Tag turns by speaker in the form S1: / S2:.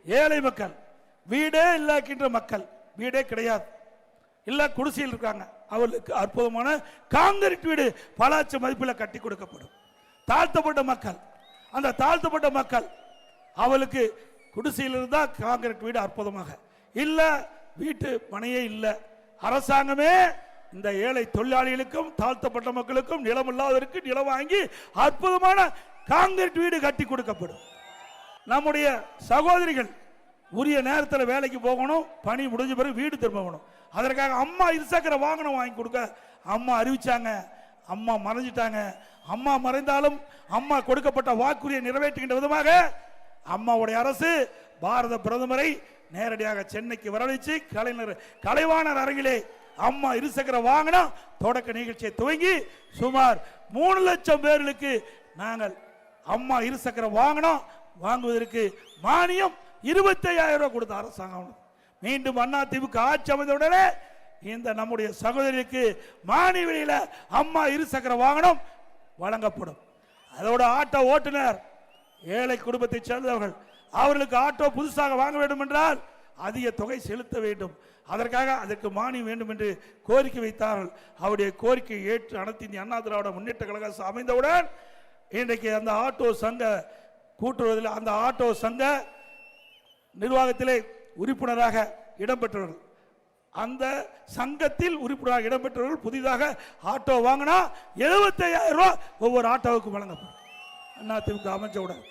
S1: ஏழை மக்கள், வீடே இல்லாக்கின்ற மக்கள், வீடே கிடையாது, இல்ல குடிசையில் இருக்காங்க, அவர்களுக்கு அற்புதமான காங்கிரீட் வீடு பல லட்சம் மதிப்பில் கட்டி கொடுக்கப்படும். தாழ்த்தப்பட்ட மக்கள், அந்த தாழ்த்தப்பட்ட மக்கள் அவளுக்கு குடிசையில் இருந்தா காங்கிரீட் வீடு அற்புதமாக இல்ல, வீட்டு மனையே இல்ல, அரசாங்கமே இந்த ஏழை தொழிலாளிகளுக்கும் தாழ்த்தப்பட்ட மக்களுக்கும் நிலம் இல்லாதவருக்கு நிலம் வாங்கி அற்புதமான காங்கிரீட் வீடு கட்டி கொடுக்கப்படும். நம்முடைய சகோதரிகள் உரிய நேரத்தில் வேலைக்கு போகணும், பணி முடிஞ்ச பிறகு வீடு திரும்பணும். அதற்காக அம்மா இருசக்கர வாகனம் வாங்கி கொடுக்க அம்மா அறிவிச்சாங்க. அம்மா மறைஞ்சிட்டாங்க. அம்மா மறைந்தாலும் அம்மா கொடுக்கப்பட்ட வாக்குறுதியை நிறைவேற்றுகின்ற விதமாக அம்மாவுடைய அரசு பாரத பிரதமரை நேரடியாக சென்னைக்கு வரவழைச்சு கலைவாணர் அரங்கிலே அம்மா இருசக்கர வாகனம் தொடக்க நிகழ்ச்சியை துவங்கி சுமார் 3 லட்சம் பேர்களுக்கு நாங்கள் அம்மா இருசக்கர வாகனம் வாங்குவதற்கு மானியம் 25,000 ரூபாய் கொடுத்த அரசாங்கம். மீண்டும் அதிமுக ஆட்சி அமைந்தவுடனே இந்த நம்முடைய சகோதரிக்கு மானிய விலையில அம்மா இருசக்கர வாகனம் வழங்கப்படும். அதோட ஆட்டோ ஓட்டுநர் ஏழை குடும்பத்தை சேர்ந்தவர்கள், அவர்களுக்கு ஆட்டோ புதுசாக வாங்க வேண்டும் என்றால் அதிக தொகை செலுத்த வேண்டும். அதற்காக அதற்கு மானியம் வேண்டும் என்று கோரிக்கை வைத்தார்கள். அவருடைய கோரிக்கை ஏற்று அனைத்து இந்திய அண்ணா திராவிட முன்னேற்ற கழகம் அமைந்தவுடன் இன்றைக்கு அந்த ஆட்டோ சங்க கூட்டுறதில் அந்த ஆட்டோ சங்க நிர்வாகத்திலே உறுப்பினராக இடம்பெற்றவர்கள், அந்த சங்கத்தில் உறுப்பினராக இடம்பெற்றவர்கள் புதிதாக ஆட்டோ வாங்கினா 75,000 ரூபாய் ஒவ்வொரு ஆட்டோவுக்கு வழங்கப்படும். அதிமுக அமைச்சவுடன்